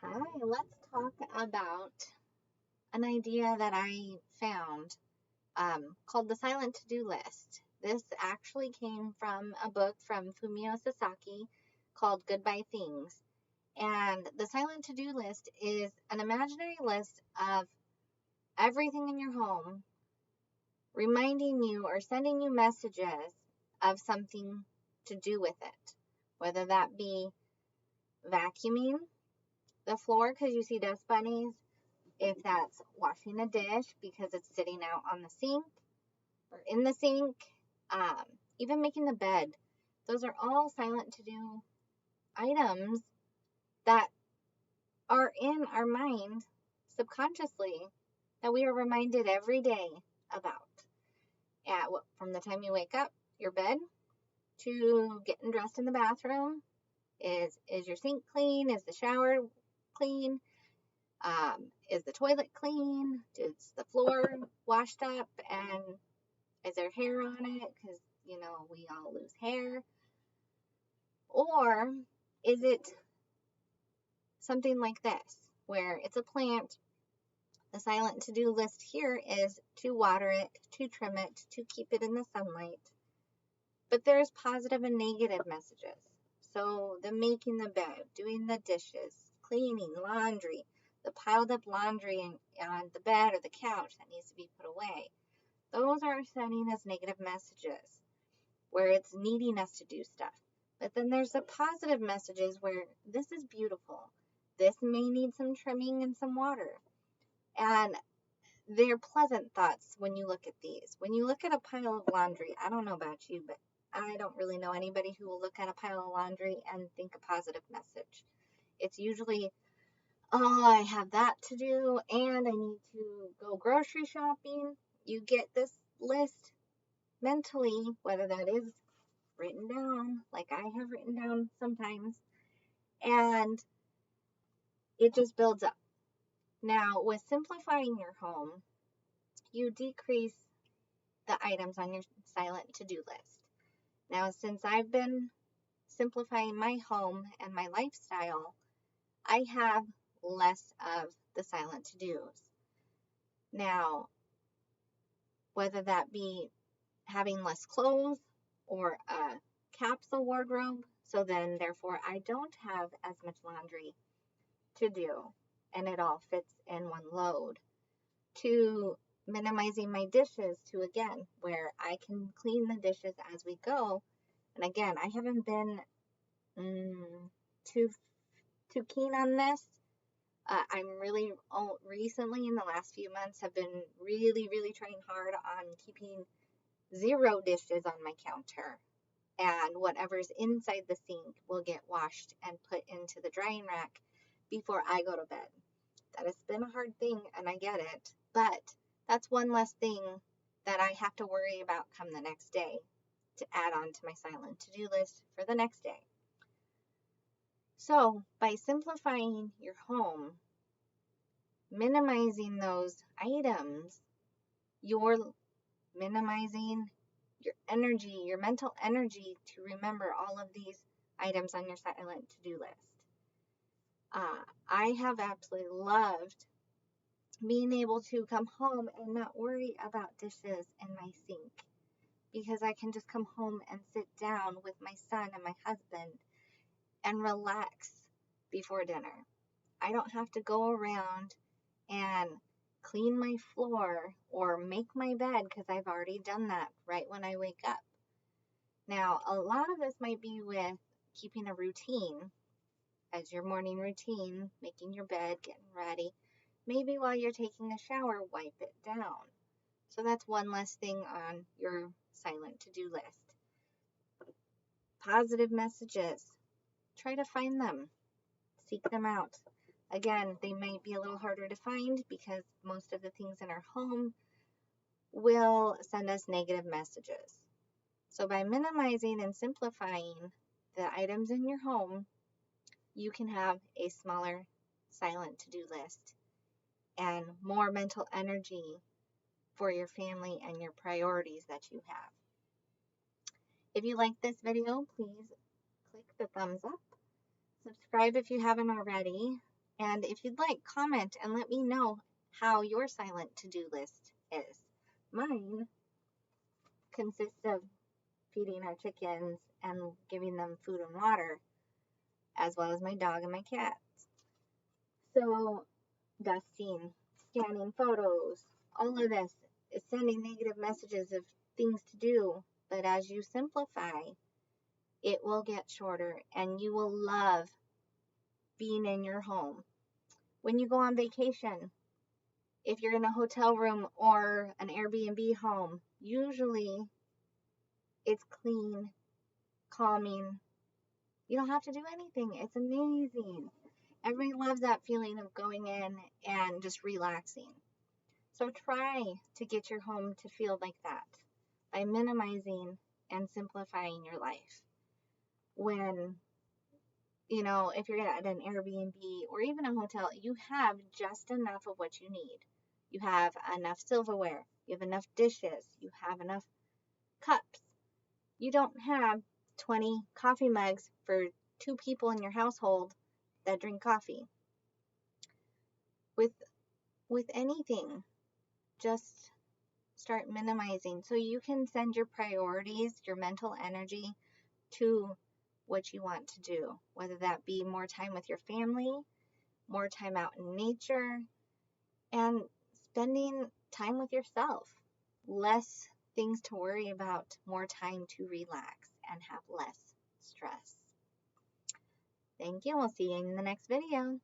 Hi, let's talk about an idea that I found called the silent to-do list. This actually came from a book from Fumio Sasaki called Goodbye Things. And the silent to-do list is an imaginary list of everything in your home, reminding you or sending you messages of something to do with it, whether that be vacuuming the floor because you see dust bunnies, if that's washing a dish because it's sitting out on the sink or in the sink, um, even making the bed. Those are all silent to do items that are in our mind subconsciously that we are reminded every day about. From the time you wake up, your bed, to getting dressed in the bathroom. Is your sink clean? Is the shower clean? Is the toilet clean? Is the floor washed up? And is there hair on it? Because, we all lose hair. Or is it something like this, where it's a plant? The silent to-do list here is to water it, to trim it, to keep it in the sunlight. But there's positive and negative messages. So the making the bed, doing the dishes, cleaning, laundry, the piled up laundry on the bed or the couch that needs to be put away. Those are sending us negative messages where it's needing us to do stuff. But then there's the positive messages where this is beautiful. This may need some trimming and some water. And they're pleasant thoughts when you look at these. When you look at a pile of laundry, I don't know about you, but I don't really know anybody who will look at a pile of laundry and think a positive message. It's usually, oh, I have that to do and I need to go grocery shopping. You get this list mentally, whether that is written down, like I have written down sometimes, and it just builds up. Now, with simplifying your home, you decrease the items on your silent to-do list. Now, since I've been simplifying my home and my lifestyle, I have less of the silent to-dos. Now, whether that be having less clothes or a capsule wardrobe, so then therefore I don't have as much laundry to do and it all fits in one load, to minimizing my dishes, to again where I can clean the dishes as we go. And again, I haven't been too keen on this. I'm really recently in the last few months have been really trying hard on keeping 0 dishes on my counter, and whatever's inside the sink will get washed and put into the drying rack before I go to bed. That has been a hard thing, and I get it, but that's one less thing that I have to worry about come the next day to add on to my silent to-do list for the next day. So by simplifying your home, minimizing those items, you're minimizing your energy, your mental energy to remember all of these items on your silent to-do list. I have absolutely loved being able to come home and not worry about dishes in my sink, because I can just come home and sit down with my son and my husband and relax before dinner. I don't have to go around and clean my floor or make my bed because I've already done that right when I wake up. Now, a lot of this might be with keeping a routine as your morning routine, making your bed, getting ready. Maybe while you're taking a shower, wipe it down. So that's one less thing on your silent to-do list. Positive messages. Try to find them. Seek them out. Again, they might be a little harder to find because most of the things in our home will send us negative messages. So by minimizing and simplifying the items in your home, you can have a smaller silent to-do list and more mental energy for your family and your priorities that you have. If you like this video, please click the thumbs up. Subscribe if you haven't already. And if you'd like, comment and let me know how your silent to-do list is. Mine consists of feeding our chickens and giving them food and water, as well as my dog and my cat. So dusting, scanning photos, all of this is sending negative messages of things to do. But as you simplify, it will get shorter and you will love being in your home. When you go on vacation, if you're in a hotel room or an Airbnb home, usually it's clean, calming. You don't have to do anything. It's amazing. Everybody loves that feeling of going in and just relaxing. So try to get your home to feel like that by minimizing and simplifying your life. When, if you're at an Airbnb or even a hotel, you have just enough of what you need. You have enough silverware, you have enough dishes, you have enough cups. You don't have 20 coffee mugs for 2 people in your household that drink coffee. With anything, just start minimizing so you can send your priorities, your mental energy to what you want to do, whether that be more time with your family, more time out in nature, and spending time with yourself. Less things to worry about, more time to relax and have less stress. Thank you. We'll see you in the next video.